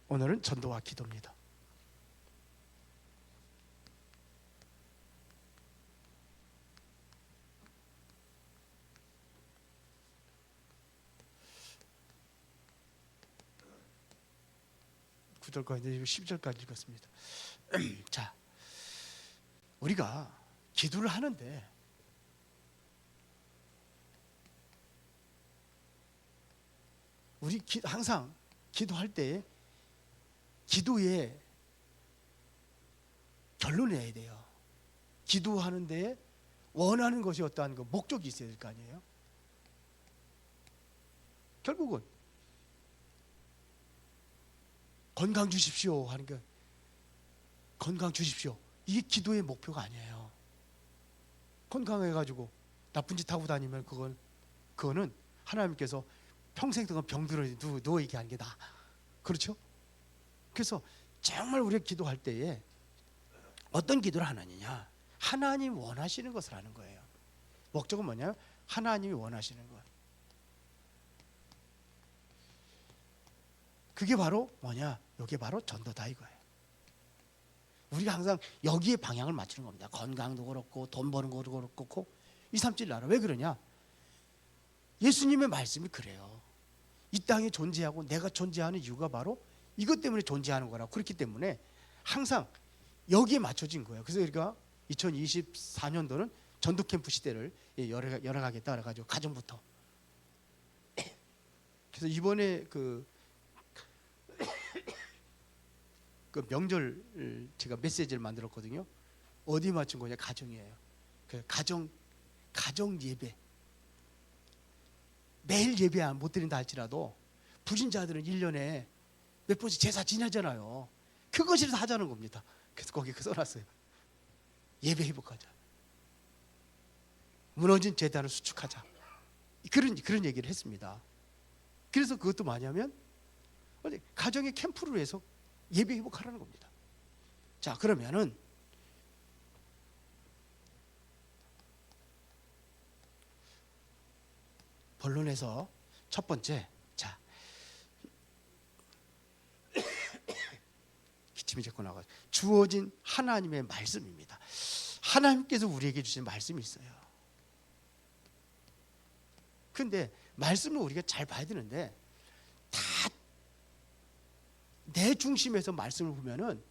오늘은 전도와 기도입니다. 구절과 이제 10절까지 읽었습니다. 자, 우리가 기도를 하는데 우리 항상 기도할 때 기도에 결론을 내야 돼요. 기도하는데 원하는 것이 어떠한 그 목적이 있어야 될 거 아니에요. 결국은 건강 주십시오 하는 게, 건강 주십시오, 이게 기도의 목표가 아니에요. 건강해가지고 나쁜 짓 하고 다니면 그거는 하나님께서 평생 동안 병들어 누워 있게 하는 게 나. 그렇죠? 그래서 정말 우리가 기도할 때에 어떤 기도를 하느냐, 하나님 원하시는 것을 하는 거예요. 목적은 뭐냐면 하나님이 원하시는 것. 그게 바로 뭐냐, 이게 바로 전도다 이거예요. 우리가 항상 여기에 방향을 맞추는 겁니다. 건강도 그렇고 돈 버는 것도 그렇고 2, 3, 7 나라. 왜 그러냐, 예수님의 말씀이 그래요. 이 땅에 존재하고 내가 존재하는 이유가 바로 이것 때문에 존재하는 거라고. 그렇기 때문에 항상 여기에 맞춰진 거예요. 그래서 우리가 2024년도는 전도 캠프 시대를 열어가겠다 그래가지고 가정부터. 그래서 이번에 그 명절 제가 메시지를 만들었거든요. 어디 맞춘 거냐, 가정이에요. 그 가정 예배. 매일 예배 못 드린다 할지라도 불신자들은 1년에 몇 번씩 제사 지내잖아요. 그것이라도 하자는 겁니다. 그래서 거기 써놨어요. 예배 회복하자. 무너진 제단을 수축하자. 그런 얘기를 했습니다. 그래서 그것도 뭐냐면 가정의 캠프를 해서 예배 회복하라는 겁니다. 자, 그러면은 본론에서 첫 번째, 자, 기침이 자꾸 나가. 주어진 하나님의 말씀입니다. 하나님께서 우리에게 주신 말씀이 있어요. 근데 말씀을 우리가 잘 봐야 되는데 다 내 중심에서 말씀을 보면은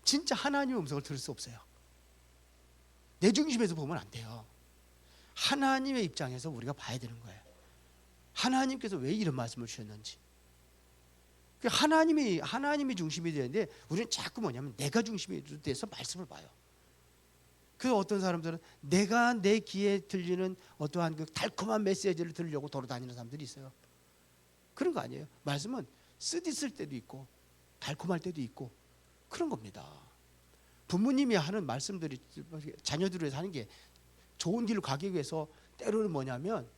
진짜 하나님의 음성을 들을 수 없어요. 내 중심에서 보면 안 돼요. 하나님의 입장에서 우리가 봐야 되는 거예요. 하나님께서 왜 이런 말씀을 주셨는지. 하나님이 중심이 되는데 우리는 자꾸 뭐냐면 내가 중심이 돼서 말씀을 봐요. 그래서 어떤 사람들은 내가 내 귀에 들리는 어떠한 그 달콤한 메시지를 들으려고 돌아다니는 사람들이 있어요. 그런 거 아니에요. 말씀은 쓰디쓸 때도 있고 달콤할 때도 있고 그런 겁니다. 부모님이 하는 말씀들이 자녀들을 위해서 하는 게 좋은 길로 가기 위해서 때로는 뭐냐면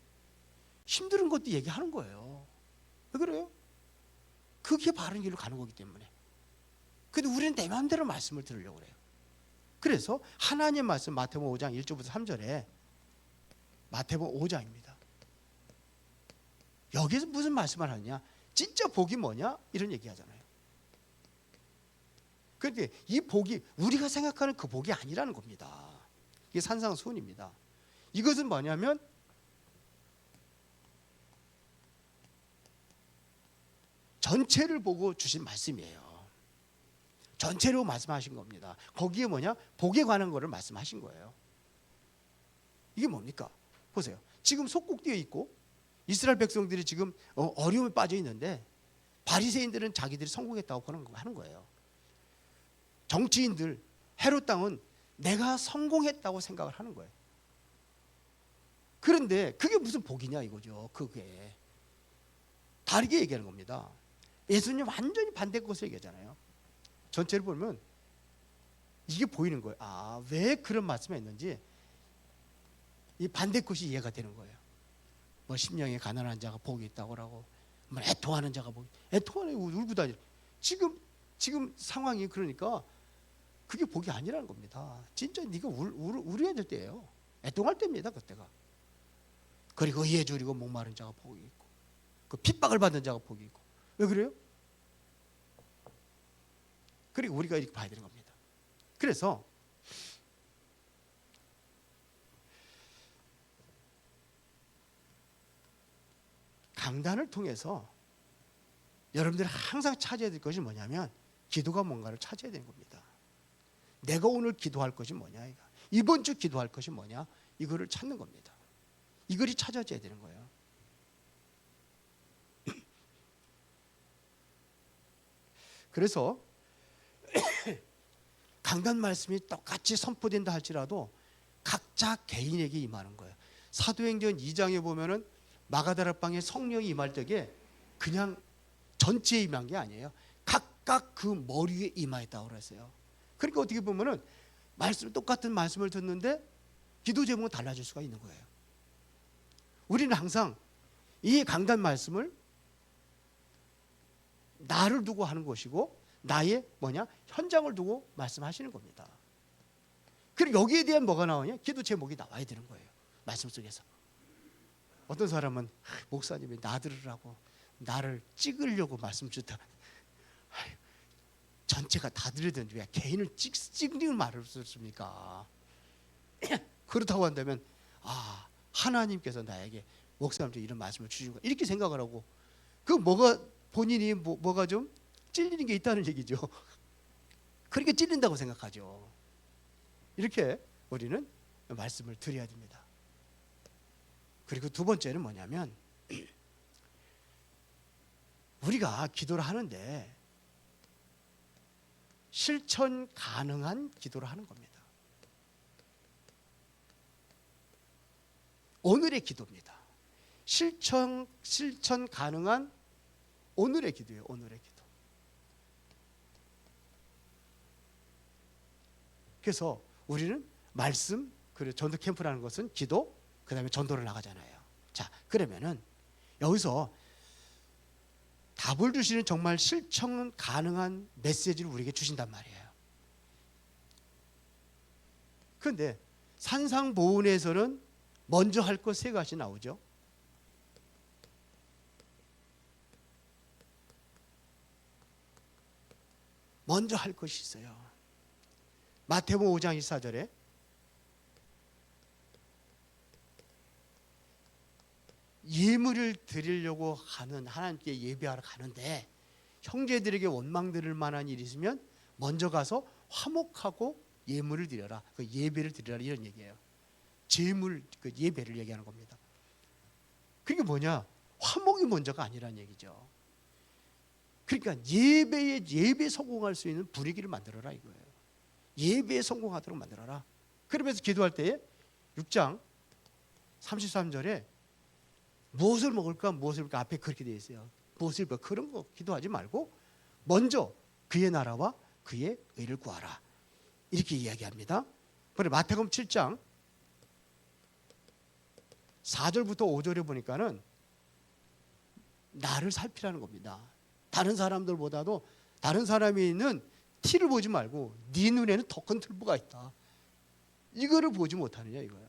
힘든 것도 얘기하는 거예요. 왜 그래요? 그게 바른 길로 가는 거기 때문에. 근데 우리는 내 마음대로 말씀을 들으려고 그래요. 그래서 하나님의 말씀, 마태복음 5장 1절부터 3절에, 마태복음 5장입니다. 여기서 무슨 말씀을 하느냐, 진짜 복이 뭐냐 이런 얘기 하잖아요. 그런데 이 복이 우리가 생각하는 그 복이 아니라는 겁니다. 이게 산상수훈입니다. 이것은 뭐냐면 전체를 보고 주신 말씀이에요. 전체로 말씀하신 겁니다. 거기에 뭐냐, 복에 관한 거를 말씀하신 거예요. 이게 뭡니까? 보세요. 지금 속국되어 있고 이스라엘 백성들이 지금 어려움에 빠져 있는데 바리새인들은 자기들이 성공했다고 하는 거예요. 정치인들, 헤롯 땅은 내가 성공했다고 생각을 하는 거예요. 그런데 그게 무슨 복이냐 이거죠. 그게 다르게 얘기하는 겁니다. 예수님 완전히 반대 것을 얘기하잖아요. 전체를 보면 이게 보이는 거예요. 아, 왜 그런 말씀을 했는지 이 반대 것이 이해가 되는 거예요. 뭐 심령에 가난한 자가 복이 있다고 하고, 뭐 애통하는 자가 복이, 애통하는 울고 다니. 지금 상황이 그러니까 그게 복이 아니라는 겁니다. 진짜 네가 울어야 될 때예요. 애통할 때입니다, 그때가. 그리고 의에 줄이고 목마른 자가 복이 있고. 그 핍박을 받는 자가 복이 있고. 왜 그래요? 그리고 우리가 이렇게 봐야 되는 겁니다. 그래서 강단을 통해서 여러분들이 항상 찾아야 될 것이 뭐냐면 기도가 뭔가를 찾아야 되는 겁니다. 내가 오늘 기도할 것이 뭐냐, 이번 주 기도할 것이 뭐냐, 이거를 찾는 겁니다. 이거를 찾아져야 되는 거예요. 그래서 강단 말씀이 똑같이 선포된다 할지라도 각자 개인에게 임하는 거예요. 사도행전 2장에 보면은 마가다락방에 성령이 임할 때에 그냥 전체에 임한 게 아니에요. 각각 그 머리에 임하였다고 그랬어요. 그러니까 어떻게 보면은 똑같은 말씀을 듣는데 기도 제목은 달라질 수가 있는 거예요. 우리는 항상 이 강단 말씀을 나를 두고 하는 것이고 나의 현장을 두고 말씀하시는 겁니다. 그리고 여기에 대한 뭐가 나오냐? 기도 제목이 나와야 되는 거예요. 말씀 속에서. 어떤 사람은 목사님이 나 들으라고 나를 찍으려고 말씀 주다. 전체가 다 들으든지 왜 개인을 찍는 말을 썼습니까? 그렇다고 한다면 하나님께서 나에게 목사님한테 이런 말씀을 주신 거야 이렇게 생각을 하고 그 뭐가 본인이 뭐가 좀 찔리는 게 있다는 얘기죠. 그러니까 찔린다고 생각하죠. 이렇게 우리는 말씀을 드려야 됩니다. 그리고 두 번째는 뭐냐면 우리가 기도를 하는데 실천 가능한 기도를 하는 겁니다. 오늘의 기도입니다. 실천 가능한 오늘의 기도예요. 오늘의 기도. 그래서 우리는 말씀, 그리고 전도 캠프라는 것은 기도, 그 다음에 전도를 나가잖아요. 자, 그러면은 여기서 답을 주시는 정말 실천 가능한 메시지를 우리에게 주신단 말이에요. 그런데 산상보훈에서는 먼저 할 것 세 가지 나오죠. 먼저 할 것이 있어요. 마태복음 5장 24절에 예물을 드리려고 하는 하나님께 예배하러 가는데 형제들에게 원망들을 만한 일이 있으면 먼저 가서 화목하고 예물을 드려라. 그 예배를 드리라 이런 얘기예요. 제물 그 예배를 얘기하는 겁니다. 그게 뭐냐? 화목이 먼저가 아니라는 얘기죠. 그러니까 예배에 성공할 수 있는 분위기를 만들어라 이거예요. 예배에 성공하도록 만들어라. 그러면서 기도할 때에 6장 33절에 무엇을 먹을까 무엇을 먹을까 앞에 그렇게 되어 있어요. 무엇을 먹을까 그런 거 기도하지 말고 먼저 그의 나라와 그의 의를 구하라. 이렇게 이야기합니다. 그리고 마태복음 7장 4절부터 5절에 보니까는 나를 살피라는 겁니다. 다른 사람들보다도 다른 사람이 있는 티를 보지 말고 네 눈에는 더 큰 틀보가 있다. 이거를 보지 못하느냐 이거야.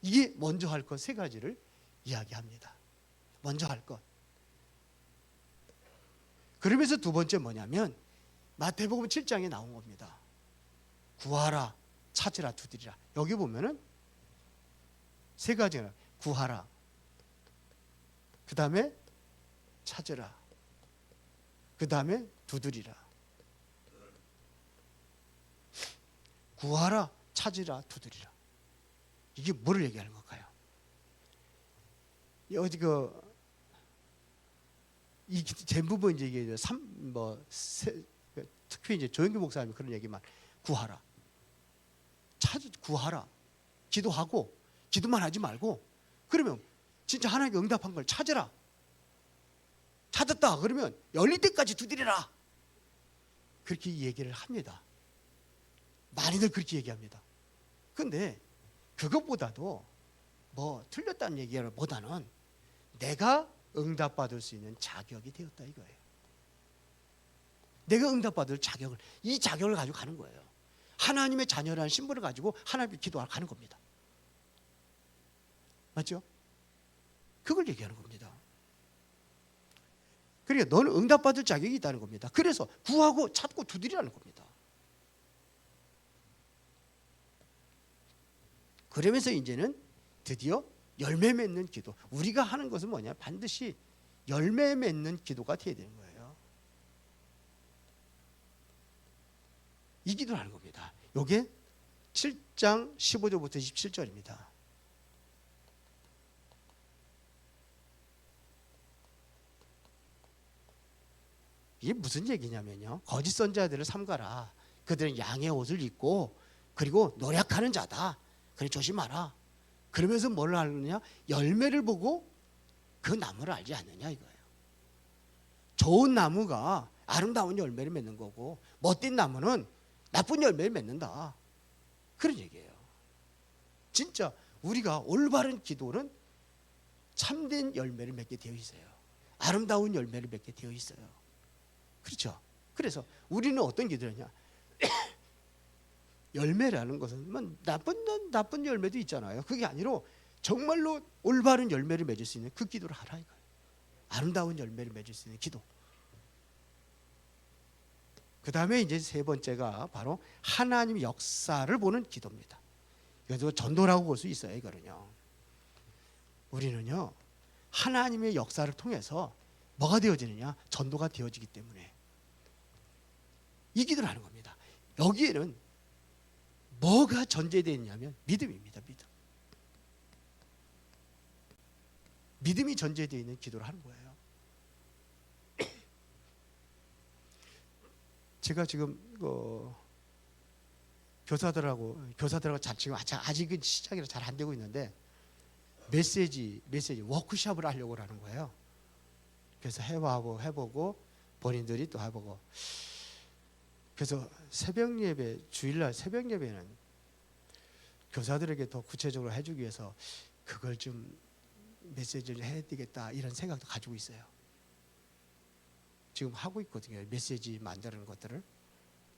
이게 먼저 할 것 세 가지를 이야기합니다. 먼저 할 것. 그러면서 두 번째 뭐냐면 마태복음 7장에 나온 겁니다. 구하라, 찾으라, 두드리라. 여기 보면은 세 가지가 구하라, 그 다음에 찾으라, 그 다음에 두드리라. 구하라, 찾으라, 두드리라. 이게 뭐를 얘기하는 걸까요? 어디 이 대부분 이제 이게 특히 이제 조영규 목사님이 그런 얘기만 구하라, 구하라, 기도하고 기도만 하지 말고 그러면 진짜 하나님께 응답한 걸 찾으라. 찾았다 그러면 열릴 때까지 두드리라. 그렇게 얘기를 합니다. 많이들 그렇게 얘기합니다. 근데 그것보다도 뭐 틀렸다는 얘기보다는 내가 응답받을 수 있는 자격이 되었다 이거예요. 내가 응답받을 자격을, 이 자격을 가지고 가는 거예요. 하나님의 자녀라는 신분을 가지고 하나님께 기도하러 가는 겁니다. 맞죠? 그걸 얘기하는 겁니다. 그러니까 너는 응답받을 자격이 있다는 겁니다. 그래서 구하고 찾고 두드리라는 겁니다. 그러면서 이제는 드디어 열매 맺는 기도. 우리가 하는 것은 뭐냐? 반드시 열매 맺는 기도가 되어야 되는 거예요. 이 기도를 하는 겁니다. 이게 7장 15절부터 27절입니다. 이게 무슨 얘기냐면요, 거짓 선지자들을 삼가라. 그들은 양의 옷을 입고 그리고 노력하는 자다. 그래 조심하라. 그러면서 뭘 하느냐? 열매를 보고 그 나무를 알지 않느냐 이거예요. 좋은 나무가 아름다운 열매를 맺는 거고 못된 나무는 나쁜 열매를 맺는다. 그런 얘기예요. 진짜 우리가 올바른 기도는 참된 열매를 맺게 되어 있어요. 아름다운 열매를 맺게 되어 있어요. 그렇죠? 그래서 우리는 어떤 기도냐? 열매라는 것은 나쁜 열매도 있잖아요. 그게 아니라 정말로 올바른 열매를 맺을 수 있는 그 기도를 하라 이거예요. 아름다운 열매를 맺을 수 있는 기도. 그 다음에 이제 세 번째가 바로 하나님의 역사를 보는 기도입니다. 이것도 전도라고 볼 수 있어요. 이거는요. 우리는요, 하나님의 역사를 통해서 뭐가 되어지느냐? 전도가 되어지기 때문에 이 기도를 하는 겁니다. 여기에는 뭐가 전제되어 있냐면 믿음입니다. 믿음. 믿음이 전제되어 있는 기도를 하는 거예요. 제가 지금 교사들하고 잘 지금 아직은 시작이라 잘 안 되고 있는데 메시지 워크숍을 하려고 하는 거예요. 그래서 해보고 본인들이 또 해보고. 그래서 새벽 예배, 주일날 새벽 예배는 교사들에게 더 구체적으로 해주기 위해서 그걸 좀 메시지를 해야 되겠다 이런 생각도 가지고 있어요. 지금 하고 있거든요. 메시지 만드는 것들을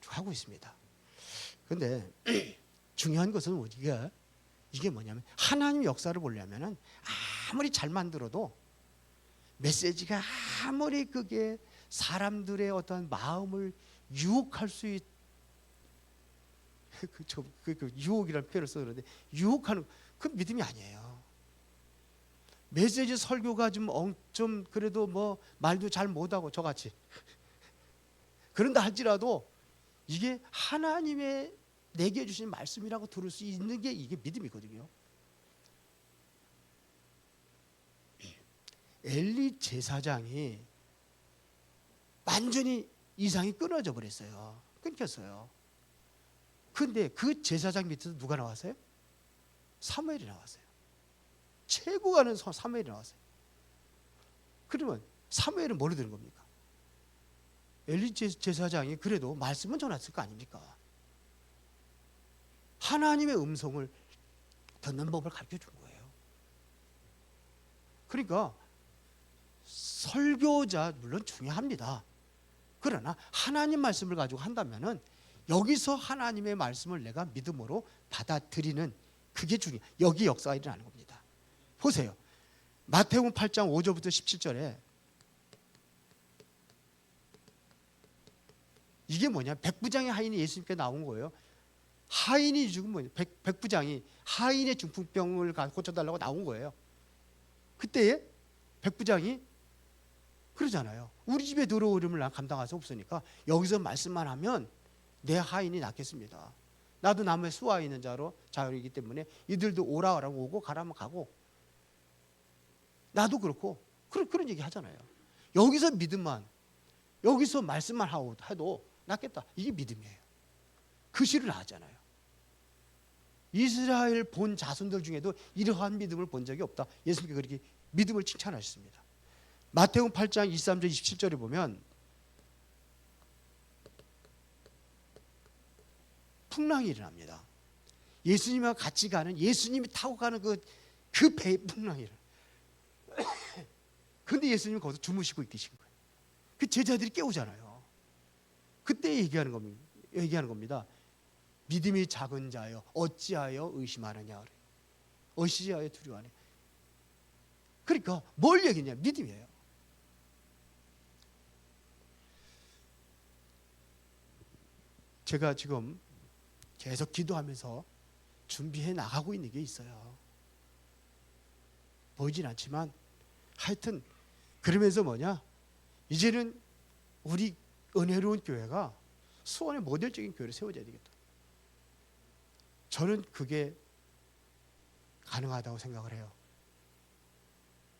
하고 있습니다. 그런데 중요한 것은 우리가 이게 뭐냐면 하나님 역사를 보려면은 아무리 잘 만들어도 메시지가 아무리 그게 사람들의 어떤 마음을 유혹할 수 있 그 유혹이라는 표현을 쓰는데 유혹하는 그 믿음이 아니에요. 메시지 설교가 좀 그래도 뭐 말도 잘 못하고 저같이 그런다 할지라도 이게 하나님의 내게 주신 말씀이라고 들을 수 있는 게 이게 믿음이거든요. 엘리 제사장이 완전히 이상이 끊어져 버렸어요. 끊겼어요. 근데 그 제사장 밑에서 누가 나왔어요? 사무엘이 나왔어요. 최고가는 사무엘이 나왔어요. 그러면 사무엘은 뭐로 되는 겁니까? 엘리 제사장이 그래도 말씀은 전했을 거 아닙니까? 하나님의 음성을 듣는 법을 가르쳐 준 거예요. 그러니까 설교자 물론 중요합니다. 그러나 하나님 말씀을 가지고 한다면은 여기서 하나님의 말씀을 내가 믿음으로 받아들이는 그게 중요해요. 여기 역사가 일어나는 겁니다. 보세요. 마태복음 8장 5절부터 17절에 이게 뭐냐? 백부장의 하인이 예수님께 나온 거예요. 하인이 죽으면 백부장이 하인의 중풍병을 고쳐달라고 나온 거예요. 그때에 백부장이 그러잖아요. 우리 집에 들어오림을 난 감당할 수 없으니까 여기서 말씀만 하면 내 하인이 낫겠습니다. 나도 남의 수하 있는 자이기 때문에 이들도 오라고 오고 가라면 가고 나도 그렇고 그런 얘기 하잖아요. 여기서 믿음만 여기서 말씀만 해도 낫겠다. 이게 믿음이에요. 그 시를 나왔잖아요. 이스라엘 본 자손들 중에도 이러한 믿음을 본 적이 없다. 예수님께 그렇게 믿음을 칭찬하셨습니다. 마태복음 8장 23절 27절에 보면 풍랑이 일어납니다. 예수님과 같이 가는 예수님이 타고 가는 그 배의 풍랑이 일어나요. 그런데 예수님은 거기서 주무시고 계신 거예요. 그 제자들이 깨우잖아요. 그때 얘기하는 겁니다. 믿음이 작은 자여 어찌하여 의심하느냐. 어찌하여 두려워하냐. 그러니까 뭘 얘기냐? 믿음이에요. 제가 지금 계속 기도하면서 준비해 나가고 있는 게 있어요. 보이진 않지만 하여튼 그러면서 뭐냐? 이제는 우리 은혜로운 교회가 수원의 모델적인 교회를 세워줘야 되겠다. 저는 그게 가능하다고 생각을 해요.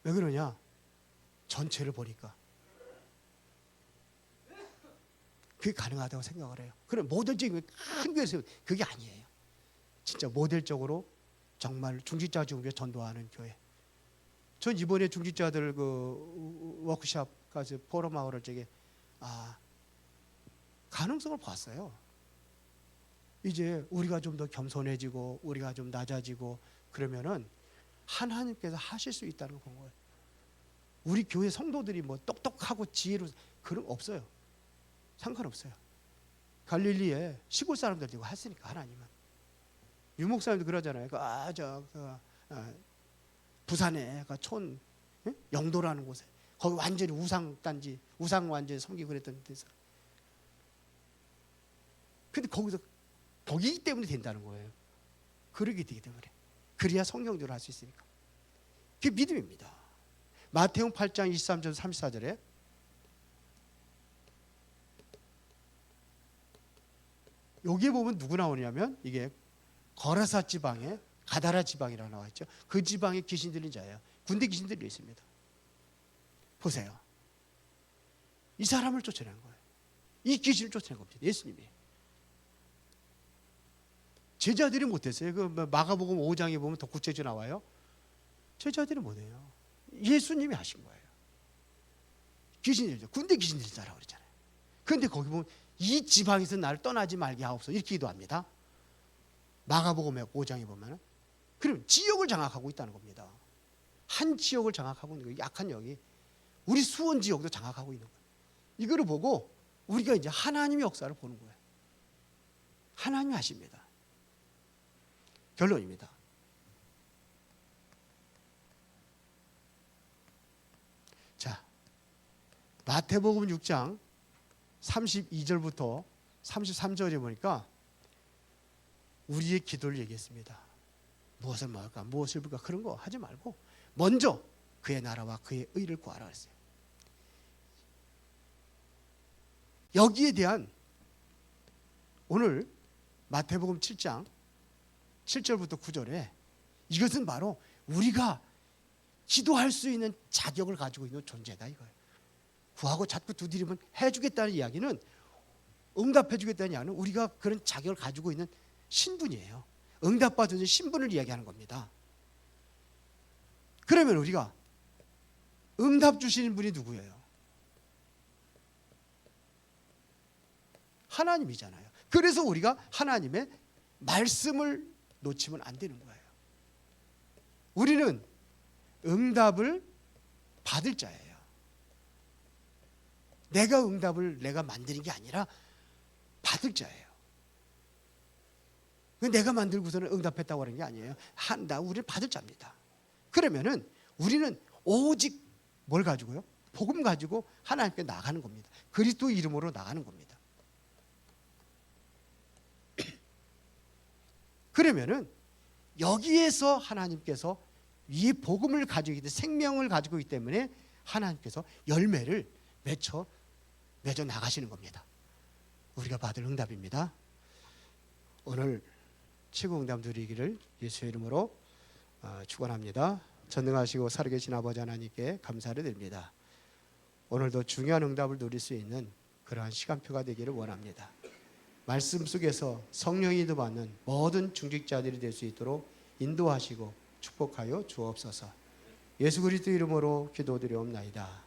왜 그러냐? 전체를 보니까 그게 가능하다고 생각을 해요. 그럼 모델적인 큰 교회 세워, 그게 아니에요. 진짜 모델적으로 정말 중직자 중에 전도하는 교회. 전 이번에 중직자들 그 워크숍 가서 포럼하고 적에 가능성을 봤어요. 이제 우리가 좀 더 겸손해지고 우리가 좀 낮아지고 그러면은 하나님께서 하실 수 있다는 건 거예요. 우리 교회 성도들이 뭐 똑똑하고 지혜로 그런 없어요. 상관없어요. 갈릴리에 시골 사람들 되고 했으니까 하나님은. 유목 사람도 그러잖아요. 부산에 촌 영도라는 곳에 거기 완전히 우상 단지, 우상 완전히 섬기고 그랬던 데서. 근데 거기서 거기 때문에 된다는 거예요. 그러기 때문에. 그래야 성경대로 할 수 있으니까. 그게 믿음입니다. 마태복음 8장 23절 34절에 여기에 보면 누구 나오냐면 이게 거라사 지방에 가다라 지방이라고 나와 있죠. 그 지방에 귀신 들린 자예요. 군대 귀신 들려 있습니다. 보세요. 이 사람을 쫓아낸 거예요. 이 귀신을 쫓아낸 겁니다. 예수님이. 제자들이 못했어요. 그 마가복음 5장에 보면 덕구체조 나와요. 제자들이 못해요. 예수님이 하신 거예요. 귀신 들죠. 군대 귀신 들린 자라고 그랬잖아요. 그런데 거기 보면 이 지방에서 나를 떠나지 말게 하옵소서 이렇게 기도합니다. 마가복음 5장에 보면 그럼 지역을 장악하고 있다는 겁니다. 한 지역을 장악하고 있는 거예요. 약한 영이. 우리 수원 지역도 장악하고 있는 거예요. 이거를 보고 우리가 이제 하나님의 역사를 보는 거예요. 하나님이 하십니다. 결론입니다. 자, 마태복음 6장 32절부터 33절에 보니까 우리의 기도를 얘기했습니다. 무엇을 먹을까? 무엇을 입을까? 그런 거 하지 말고 먼저 그의 나라와 그의 의를 구하라 했어요. 여기에 대한 오늘 마태복음 7장 7절부터 9절에 이것은 바로 우리가 기도할 수 있는 자격을 가지고 있는 존재다 이거예요. 구하고 자꾸 두드리면 해주겠다는 이야기는 응답해주겠다는 이야기는 우리가 그런 자격을 가지고 있는 신분이에요. 응답받은 신분을 이야기하는 겁니다. 그러면 우리가 응답 주시는 분이 누구예요? 하나님이잖아요. 그래서 우리가 하나님의 말씀을 놓치면 안 되는 거예요. 우리는 응답을 받을 자예요. 내가 응답을 내가 만드는 게 아니라 받을 자예요. 내가 만들고서는 응답했다고 하는 게 아니에요. 우리는 받을 자입니다. 그러면은 우리는 오직 뭘 가지고요? 복음 가지고 하나님께 나가는 겁니다. 그리스도 이름으로 나가는 겁니다. 그러면은 여기에서 하나님께서 이 복음을 가지고 있기 때문에 생명을 가지고 있기 때문에 하나님께서 열매를 맺어 나가시는 겁니다. 우리가 받을 응답입니다. 오늘 최고 응답 누리기를 예수의 이름으로 축원합니다. 전능하시고 살아계신 아버지 하나님께 감사를 드립니다. 오늘도 중요한 응답을 누릴 수 있는 그러한 시간표가 되기를 원합니다. 말씀 속에서 성령이 인도받는 모든 중직자들이 될 수 있도록 인도하시고 축복하여 주옵소서. 예수 그리스도 이름으로 기도드리옵나이다.